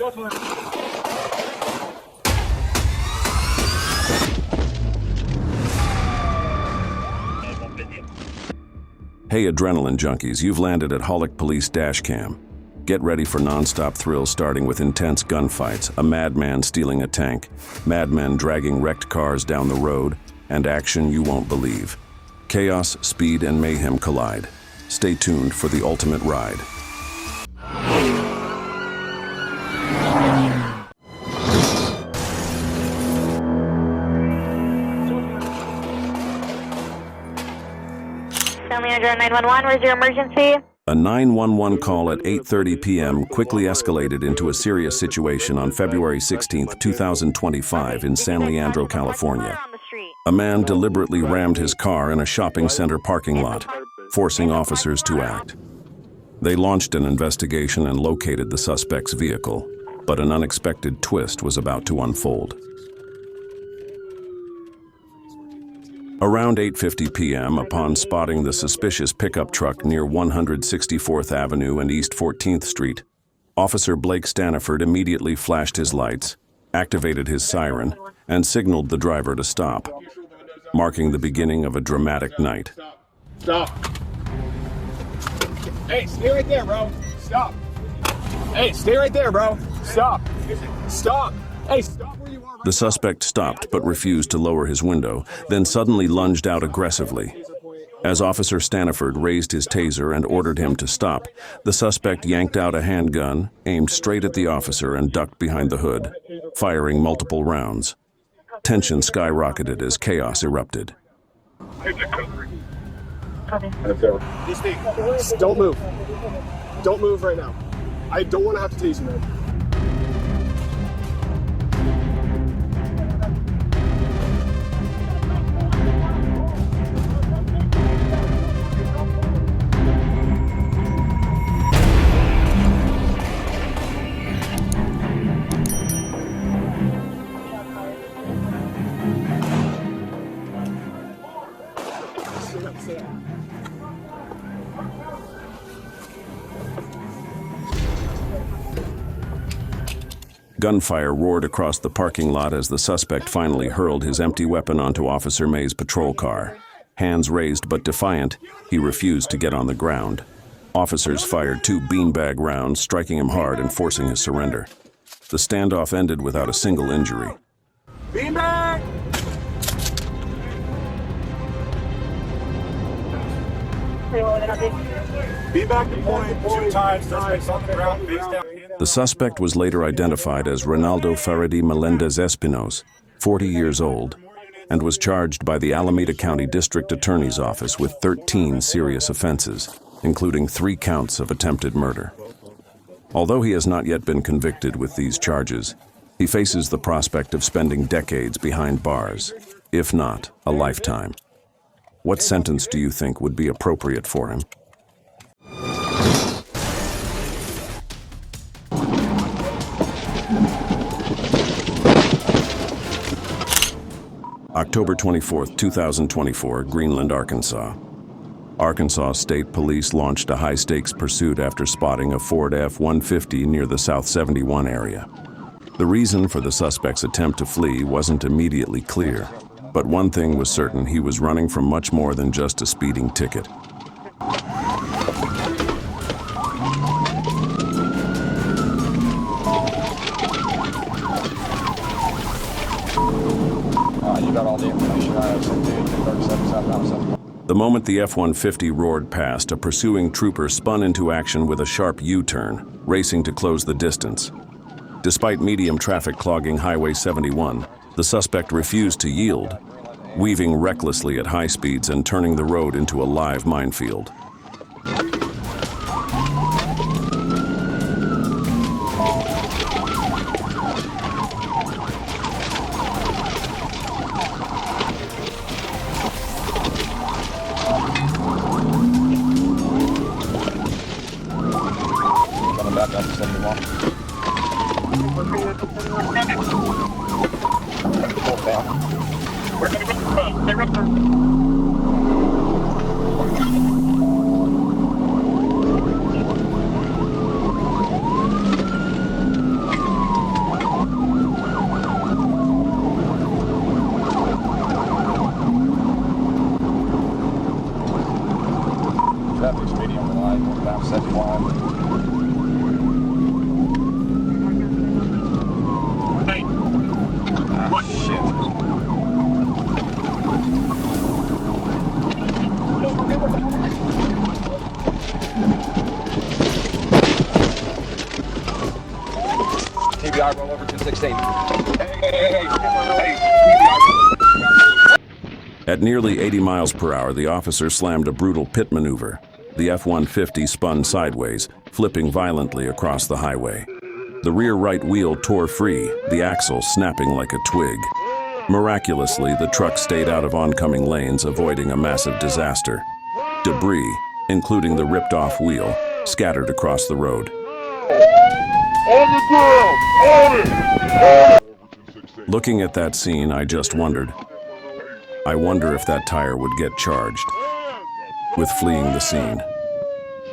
Hey adrenaline junkies, you've landed at Holic Police Dashcam. Get ready for non-stop thrills starting with intense gunfights, a madman stealing a tank, madmen dragging wrecked cars down the road, and action you won't believe. Chaos, speed, and mayhem collide. Stay tuned for the ultimate ride. San Leandro 911, where's your emergency? A 911 call at 8:30 p.m. quickly escalated into a serious situation on February 16, 2025 in San Leandro, California. A man deliberately rammed his car in a shopping center parking lot, forcing officers to act. They launched an investigation and located the suspect's vehicle, but an unexpected twist was about to unfold. Around 8:50 p.m., upon spotting the suspicious pickup truck near 164th Avenue and East 14th Street, Officer Blake Staniford immediately flashed his lights, activated his siren, and signaled the driver to stop, marking the beginning of a dramatic night. Stop. Hey, stay right there, bro. Stop. Hey, stay right there, bro. Stop. Stop. Hey, stop where you are. The suspect stopped but refused to lower his window, then suddenly lunged out aggressively. As Officer Staniford raised his taser and ordered him to stop, the suspect yanked out a handgun, aimed straight at the officer, and ducked behind the hood, firing multiple rounds. Tension skyrocketed as chaos erupted. Don't move. Don't move right now. I don't want to have to tase you, man. Gunfire roared across the parking lot as the suspect finally hurled his empty weapon onto Officer May's patrol car. Hands raised but defiant, he refused to get on the ground. Officers fired 2 beanbag rounds, striking him hard and forcing his surrender. The standoff ended without a single injury. Beanbag! Beanbag deployed 2 times. Suspects on the ground, face down. The suspect was later identified as Ronaldo Faridi Melendez Espinos, 40 years old, and was charged by the Alameda County District Attorney's Office with 13 serious offenses, including 3 counts of attempted murder. Although he has not yet been convicted with these charges, he faces the prospect of spending decades behind bars, if not a lifetime. What sentence do you think would be appropriate for him? October 24, 2024, Greenland, Arkansas. Arkansas State Police launched a high-stakes pursuit after spotting a Ford F-150 near the South 71 area. The reason for the suspect's attempt to flee wasn't immediately clear, but one thing was certain: he was running from much more than just a speeding ticket. The moment the F-150 roared past, a pursuing trooper spun into action with a sharp U-turn, racing to close the distance. Despite medium traffic clogging Highway 71, the suspect refused to yield, weaving recklessly at high speeds and turning the road into a live minefield. Back up to 71. PBI roll over 216. At nearly 80 miles per hour, the officer slammed a brutal pit maneuver. The F-150 spun sideways, flipping violently across the highway. The rear right wheel tore free, the axle snapping like a twig. Miraculously, the truck stayed out of oncoming lanes, avoiding a massive disaster. Debris, including the ripped-off wheel, scattered across the road. Looking at that scene, I just wondered. I wonder if that tire would get charged with fleeing the scene.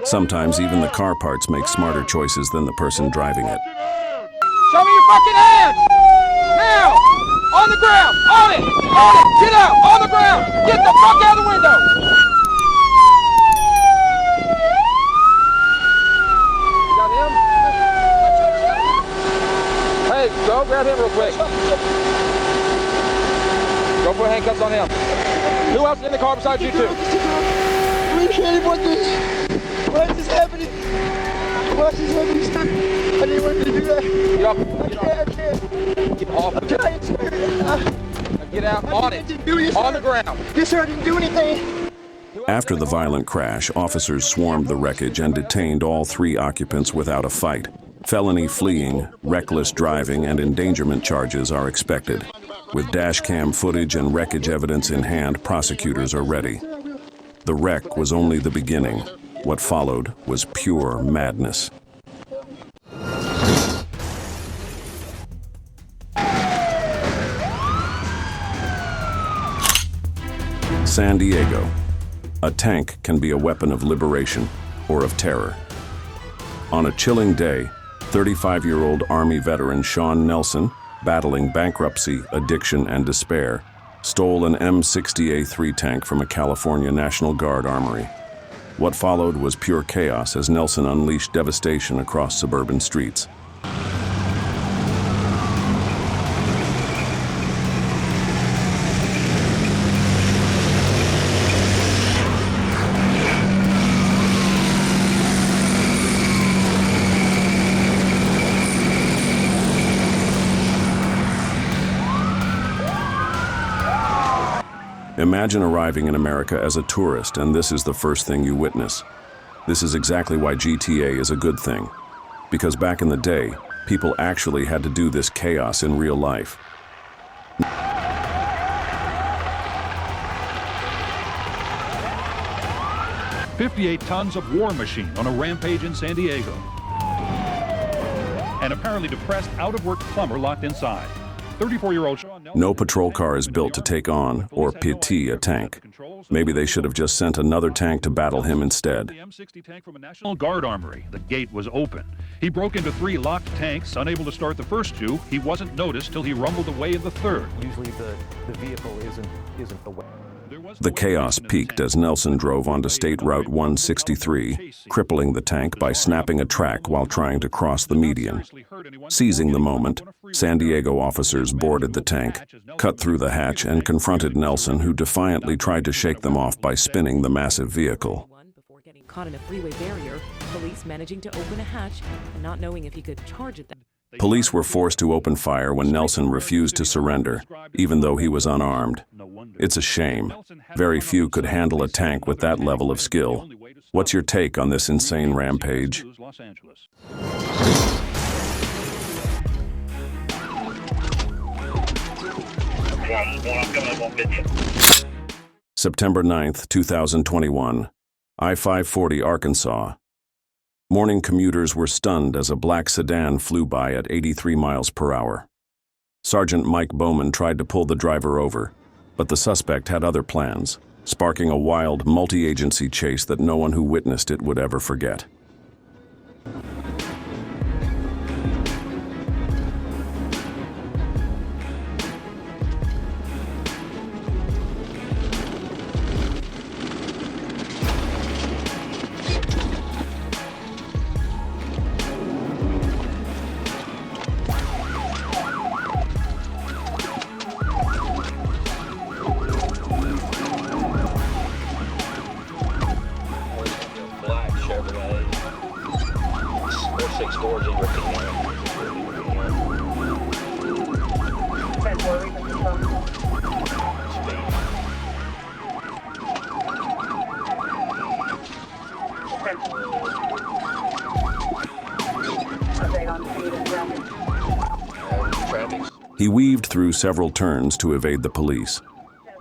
Sometimes even the car parts make smarter choices than the person driving it. Show me your fucking hands! Now! On the ground! On it! On it! Get out! On the ground! Get the fuck out of the window! You got him? Hey, go grab him real quick. Go put handcuffs on him. Who else in the car besides you two? We can't want this. Why is this happening? Why is this happening? I didn't want to do that. Get off. I can't. Get off. I'm trying to. Get out. On it. On the ground. Yes, sir, I didn't do anything. After the violent crash, officers swarmed the wreckage and detained all 3 occupants without a fight. Felony fleeing, reckless driving, and endangerment charges are expected. With dash cam footage and wreckage evidence in hand, prosecutors are ready. The wreck was only the beginning. What followed was pure madness. San Diego. A tank can be a weapon of liberation or of terror. On a chilling day, 35-year-old Army veteran Sean Nelson, battling bankruptcy, addiction, and despair, stole an M60A3 tank from a California National Guard armory. What followed was pure chaos as Nelson unleashed devastation across suburban streets. Imagine arriving in America as a tourist, and this is the first thing you witness. This is exactly why GTA is a good thing. Because back in the day, people actually had to do this chaos in real life. "58 tons of war machine on a rampage in San Diego. An apparently depressed, out-of-work plumber locked inside. 34-year-old Sean Nelson. No patrol car is built to take on or pity a tank. Maybe they should have just sent another tank to battle him instead. The M60 tank from a National Guard armory. The gate was open. He broke into 3 locked tanks, unable to start the first 2. He wasn't noticed till he rumbled away in the third. Usually the vehicle isn't the way. The chaos peaked as Nelson drove onto State Route 163, crippling the tank by snapping a track while trying to cross the median. Seizing the moment, San Diego officers boarded the tank, cut through the hatch, and confronted Nelson, who defiantly tried to shake them off by spinning the massive vehicle. Before getting caught in a freeway barrier, police managing to open a hatch and not knowing if he could charge at them. Police were forced to open fire when Nelson refused to surrender, even though he was unarmed. It's a shame. Very few could handle a tank with that level of skill. What's your take on this insane rampage? September 9th, 2021. I-540 Arkansas. Morning commuters were stunned as a black sedan flew by at 83 miles per hour. Sergeant Mike Bowman tried to pull the driver over, but the suspect had other plans, sparking a wild, multi-agency chase that no one who witnessed it would ever forget. Black Chevrolet. 6 doors in your He weaved through several turns to evade the police.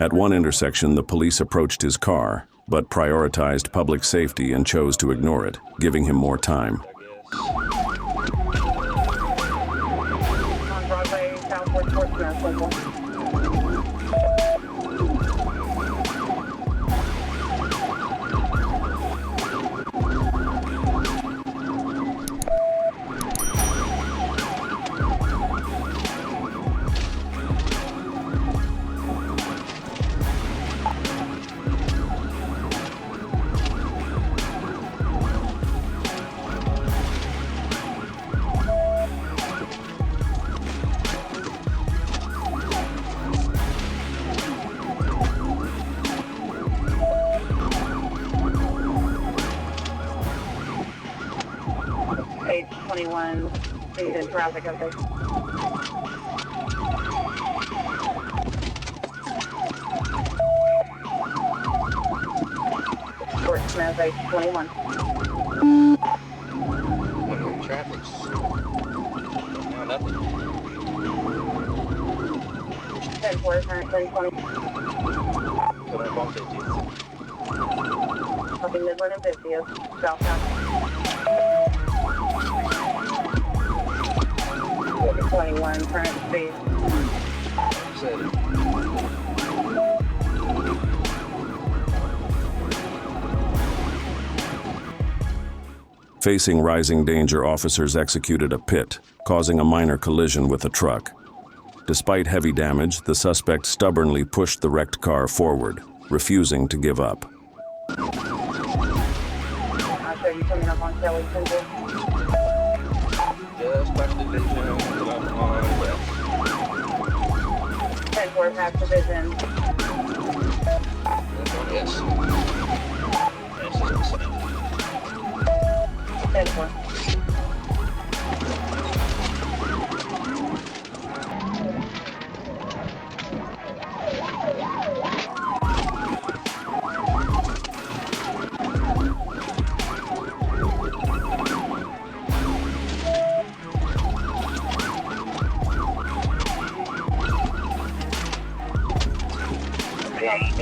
At one intersection, the police approached his car, but prioritized public safety and chose to ignore it, giving him more time. On Broadway, Southward, Portsmouth, local. Page 21, speed and traffic update. Portsmouth, page 21. Traffic's nothing. 10-4, current 2020. Put on bump 50. Copy Midland and 50th, southbound. 21, current speed. Said it. Facing rising danger, officers executed a pit, causing a minor collision with a truck. Despite heavy damage, the suspect stubbornly pushed the wrecked car forward, refusing to give up. I'll show you coming up on Kelly Central. Just past the vision. On west. 10-4, past division. Yes. 10-4.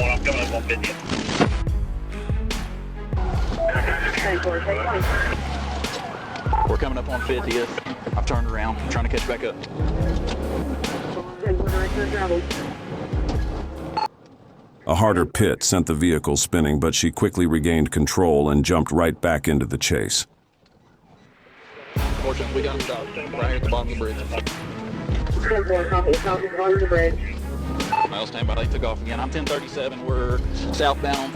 I'm coming up on 50. 10-4, take 20. We're coming up on 50th. I've turned around. I'm trying to catch back up. 10-4, direction travel. A harder pit sent the vehicle spinning, but she quickly regained control and jumped right back into the chase. Fortunately, we got him stopped right here at the bottom of the bridge. 10-4, copy, south of the bridge. I'll stand by. They took off again. I'm 1037. We're southbound.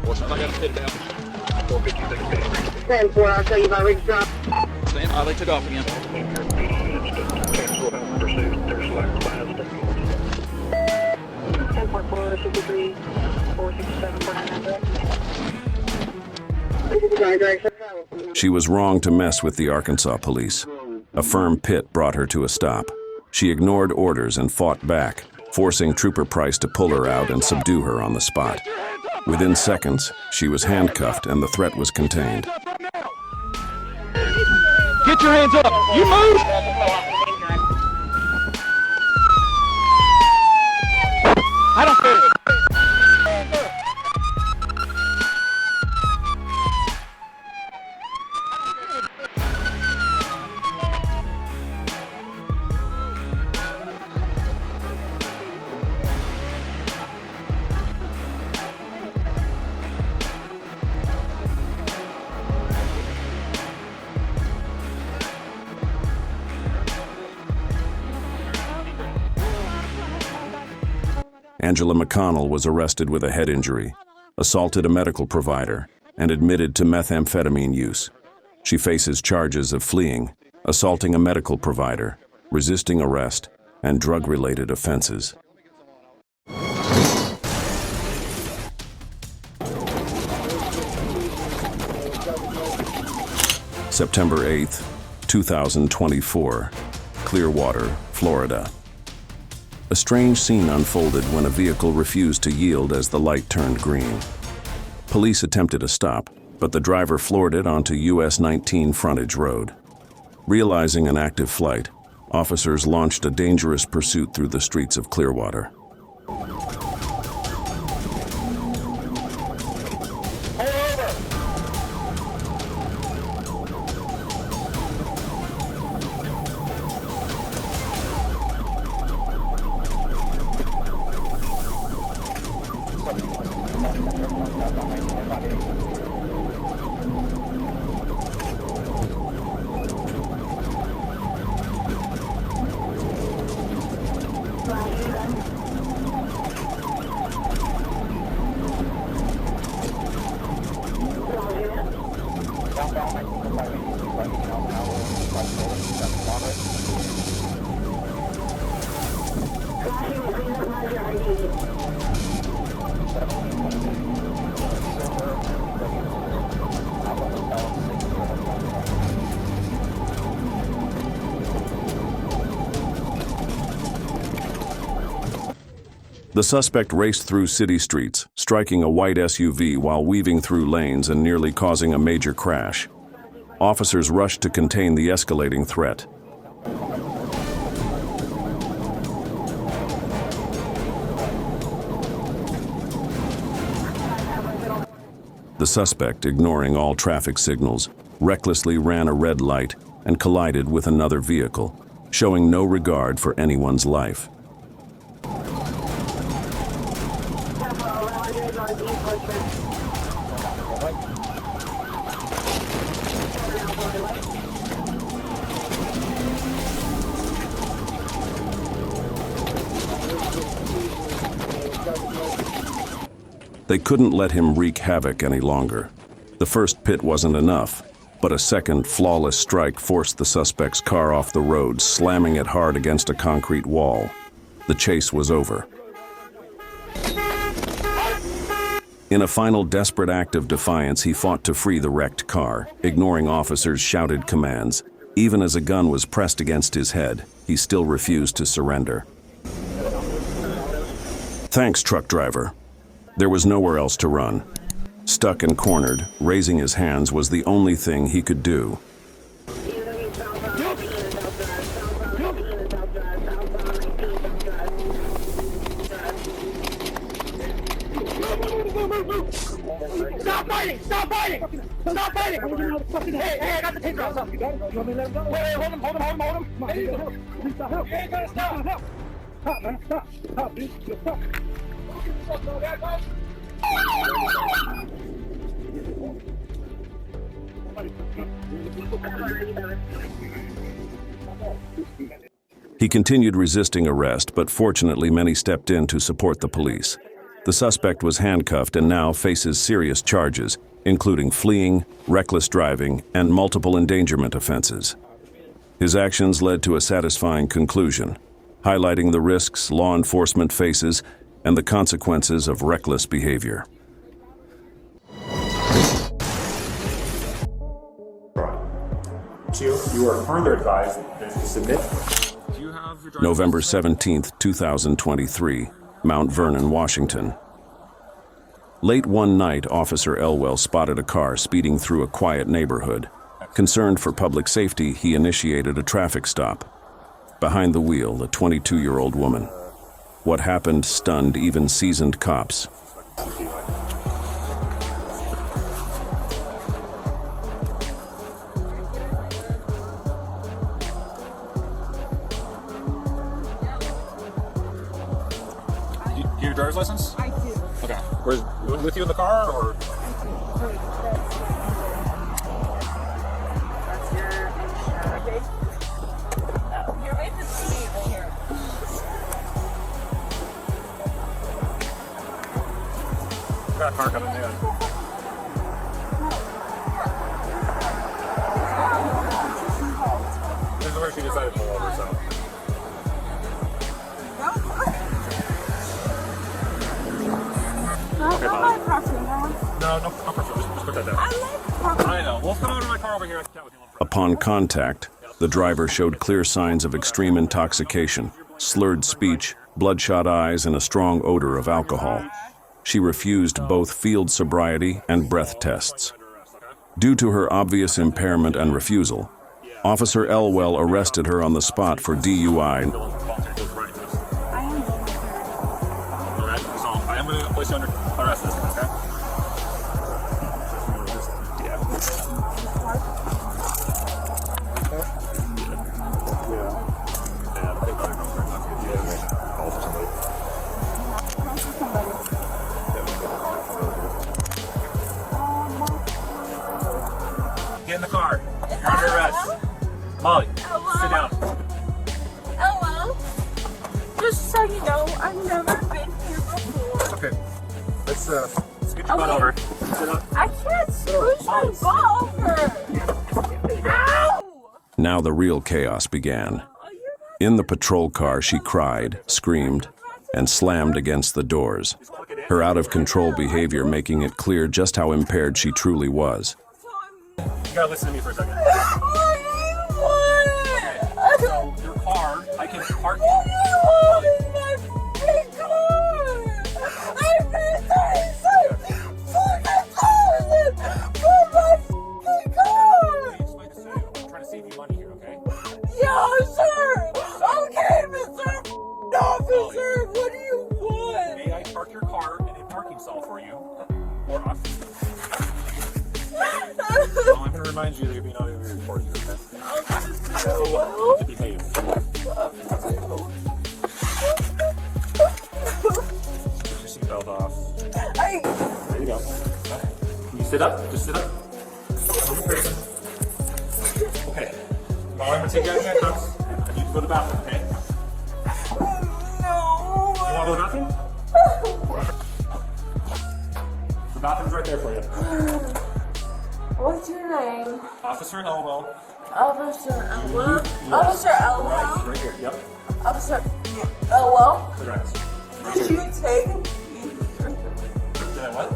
Fortunately, I got it fitted out. 10-4, I'll show you my rig drop. Stand by. They took off again. 10-4, 463, 467, 499. She was wrong to mess with the Arkansas police. A firm pit brought her to a stop. She ignored orders and fought back, forcing Trooper Price to pull her out and subdue her on the spot. Within seconds, she was handcuffed and the threat was contained. Get your hands up! You move! I don't care. Angela McConnell was arrested with a head injury, assaulted a medical provider, and admitted to methamphetamine use. She faces charges of fleeing, assaulting a medical provider, resisting arrest, and drug-related offenses. September 8th, 2024, Clearwater, Florida. A strange scene unfolded when a vehicle refused to yield as the light turned green. Police attempted a stop, but the driver floored it onto US 19 frontage road. Realizing an active flight, officers launched a dangerous pursuit through the streets of Clearwater. The suspect raced through city streets, striking a white SUV while weaving through lanes and nearly causing a major crash. Officers rushed to contain the escalating threat. The suspect, ignoring all traffic signals, recklessly ran a red light and collided with another vehicle, showing no regard for anyone's life. They couldn't let him wreak havoc any longer. The first pit wasn't enough, but a second flawless strike forced the suspect's car off the road, slamming it hard against a concrete wall. The chase was over. In a final desperate act of defiance, he fought to free the wrecked car, ignoring officers' shouted commands. Even as a gun was pressed against his head, he still refused to surrender. Thanks, truck driver. There was nowhere else to run. Stuck and cornered, raising his hands was the only thing he could do. Stop fighting! Stop fighting! Stop fighting! Hey, I got the taser out. You got it? You want me to let him go? Wait, hold him. Hey, you ain't gotta stop. Stop, man. Stop, dude. Stop. He continued resisting arrest, but fortunately many stepped in to support the police. The suspect was handcuffed and now faces serious charges, including fleeing, reckless driving, and multiple endangerment offenses. His actions led to a satisfying conclusion, highlighting the risks law enforcement faces and the consequences of reckless behavior. You are further advised to submit. November 17th, 2023, Mount Vernon, Washington. Late one night, Officer Elwell spotted a car speeding through a quiet neighborhood. Concerned for public safety, he initiated a traffic stop. Behind the wheel, a 22-year-old woman. What happened stunned even seasoned cops. Do you have your driver's license? I do. Okay. Where's with you in the car or? You're right to see right here. Got a car coming in. This is where she decided to pull over, so. Okay, no, no pressure. Just put that down. I know. We'll come over to my car over here. I can chat with you a little. Upon contact, the driver showed clear signs of extreme intoxication, slurred speech, bloodshot eyes, and a strong odor of alcohol. She refused both field sobriety and breath tests. Due to her obvious impairment and refusal, Officer Elwell arrested her on the spot for DUI. I am going to place you under arrest, okay? Get in the car. You're under arrest. Molly, sit down. Hello. Just so you know, I've never been here before. Okay. Let's get your butt over. Sit up. I can't push my butt over. Ow! Now the real chaos began. In the patrol car, she cried, screamed, and slammed against the doors, her out-of-control behavior making it clear just how impaired she truly was. You gotta listen to me for a second. So, your car, I can park it. I'm going to remind you that you're being out of your report here, okay? So, to behave. Get your seatbelt off. There you go. Can you sit up? Just sit up. Okay. Well, I'm going to take you out of handcuffs. I need to go to the bathroom, okay? No. You want to go to the bathroom? The bathroom's right there for you. What's your name? Officer Elwell. Officer Elwell? Officer Elwell? Right here, yep. Officer Elwell? Correct. Did you take me? Did I what?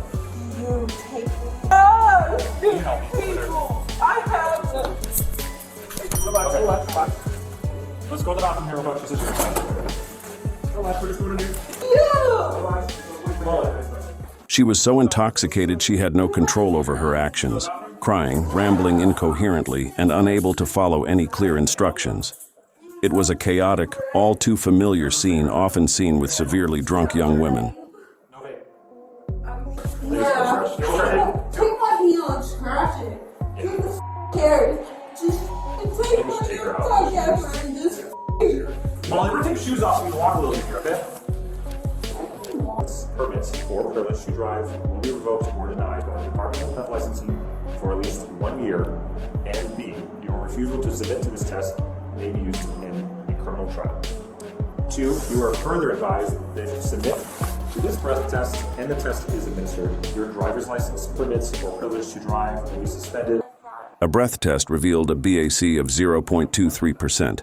You take me? Oh, Can you help me? people! I have them. Okay. Let's go to the bathroom here real quick. Just relax, we're just going to do. She was so intoxicated she had no control over her actions, crying, rambling incoherently, and unable to follow any clear instructions. It was a chaotic, all too familiar scene often seen with severely drunk young women. Yeah. Take my heel and scratch it. Who the cares? Just take my heel and just Molly, we're going to take shoes off so we can walk a little easier, okay? Permits for privilege to drive will be revoked or denied by the Department of Licensing for at least 1 year, and B, your refusal to submit to this test may be used in a criminal trial. 2, you are further advised that if you submit to this breath test and the test is administered, your driver's license, permits, or privilege to drive will be suspended. A breath test revealed a BAC of 0.23%,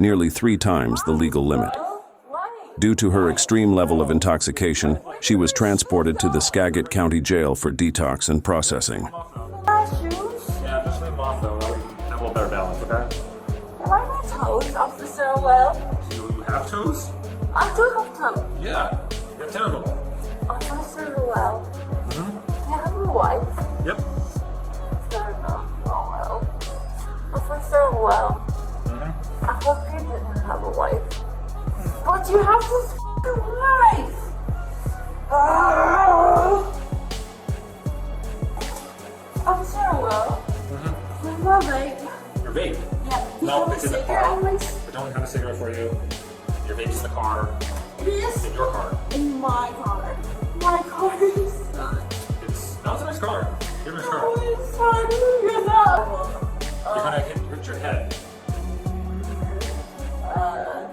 nearly 3 times the legal limit. Due to her extreme level of intoxication, she was transported to the Skagit County Jail for detox and processing. Yeah, just leave them off though. That way you can have a little better balance, okay? Am I my toes, Officer Well? Do you have toes? I do have toes. Yeah, you have 10 of them. Officer Well. I have a wife. Yep. Officer Well. I hope you didn't have a wife. But you have this wife! Officer Well. Where's my vape? Your vape? Yeah. No, have it's a in the cigarette, car. please? I don't have a cigarette for you. Your vape's in the car. It is? In your car. In my car. My car is not. No, it's a nice car. You're a nice car. Oh, it's fine. You're not. You're gonna hit your head.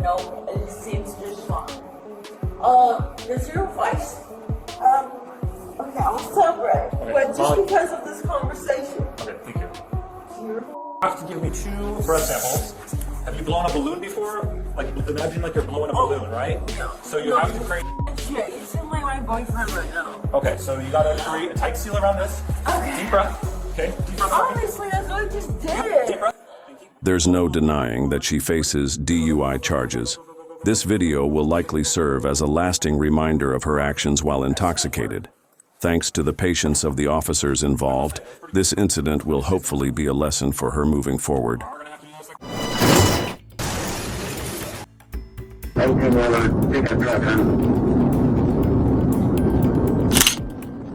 No, it seems just fine. There's your advice. Okay, I'll celebrate. Okay, But just Molly. because of this conversation. Okay, thank you. You have to give me 2 breath samples. Have you blown a balloon before? Like, imagine like you're blowing a balloon, right? No. So you have to create. Shit, you seem like my boyfriend right now. Okay, so you gotta create a tight seal around this. Okay. Deep breath. Okay, deep breath. Honestly, that's what I just did it. There's no denying that she faces DUI charges. This video will likely serve as a lasting reminder of her actions while intoxicated. Thanks to the patience of the officers involved, this incident will hopefully be a lesson for her moving forward.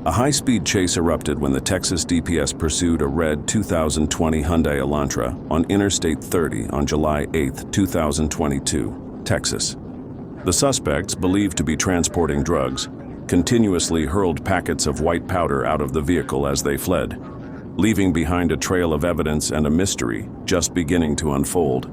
A high-speed chase erupted when the Texas DPS pursued a red 2020 Hyundai Elantra on Interstate 30 on July 8, 2022, Texas. The suspects, believed to be transporting drugs, continuously hurled packets of white powder out of the vehicle as they fled, leaving behind a trail of evidence and a mystery just beginning to unfold.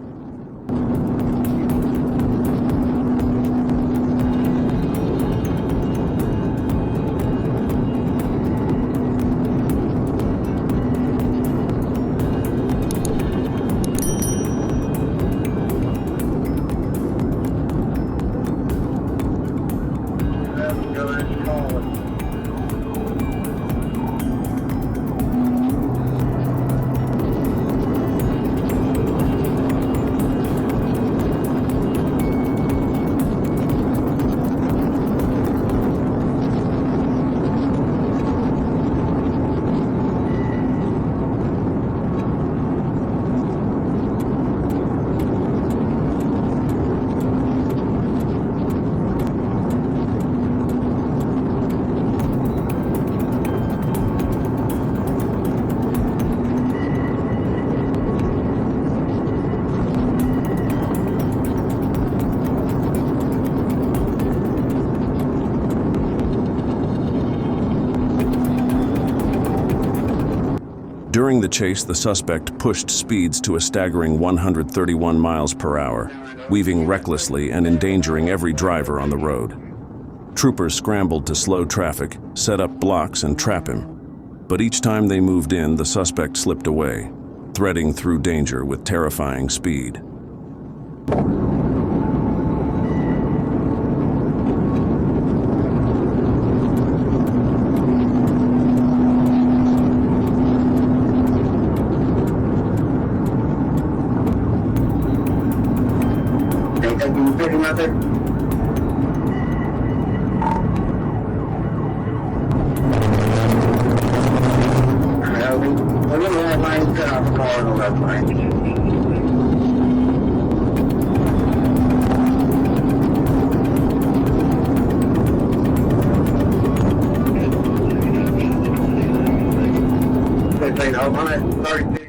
During the chase, the suspect pushed speeds to a staggering 131 miles per hour, weaving recklessly and endangering every driver on the road. Troopers scrambled to slow traffic, set up blocks, and trap him. But each time they moved in, the suspect slipped away, threading through danger with terrifying speed.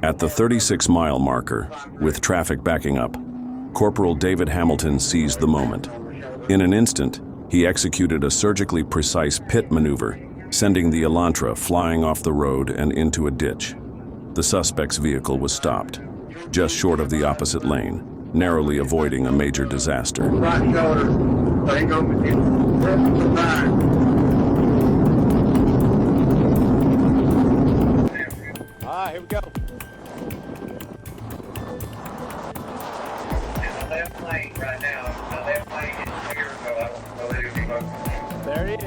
At the 36-mile marker, with traffic backing up, Corporal David Hamilton seized the moment. In an instant, he executed a surgically precise pit maneuver, sending the Elantra flying off the road and into a ditch. The suspect's vehicle was stopped, just short of the opposite lane, narrowly avoiding a major disaster. Here we go. Left lane right now. My left lane is clear, so I don't know whether it'll be open. There he is.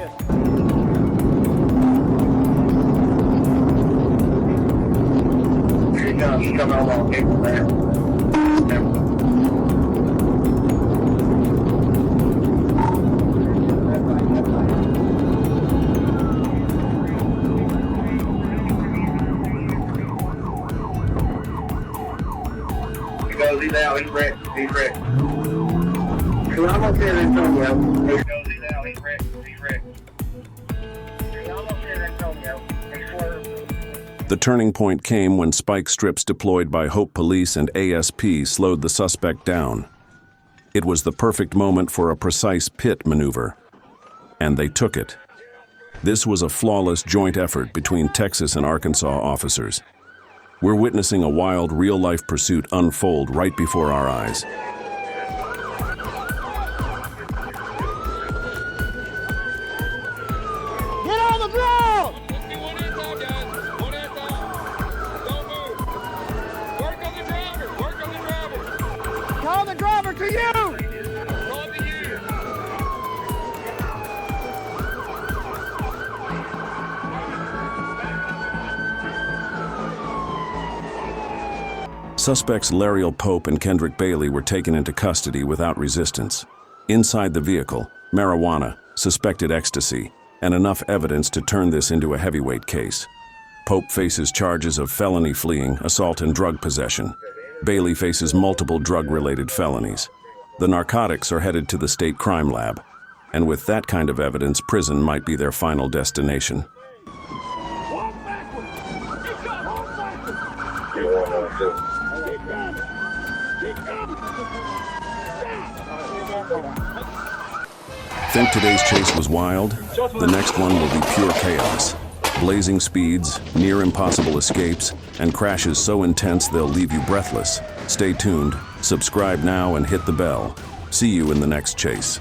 Here he comes. He's coming along. People there. He's out, he's wrecked, he's wrecked. We're almost there, Antonio. He's out, he's wrecked, he's wrecked. We're almost there, Antonio. The turning point came when spike strips deployed by Hope Police and ASP slowed the suspect down. It was the perfect moment for a precise pit maneuver. And they took it. This was a flawless joint effort between Texas and Arkansas officers. We're witnessing a wild, real-life pursuit unfold right before our eyes. Get on the ground! Call the driver to you! Suspects Lariel Pope and Kendrick Bailey were taken into custody without resistance. Inside the vehicle, marijuana, suspected ecstasy, and enough evidence to turn this into a heavyweight case. Pope faces charges of felony fleeing, assault, and drug possession. Bailey faces multiple drug-related felonies. The narcotics are headed to the state crime lab, and with that kind of evidence, prison might be their final destination. Think today's chase was wild? The next one will be pure chaos. Blazing speeds, near impossible escapes, and crashes so intense they'll leave you breathless. Stay tuned, subscribe now, and hit the bell. See you in the next chase.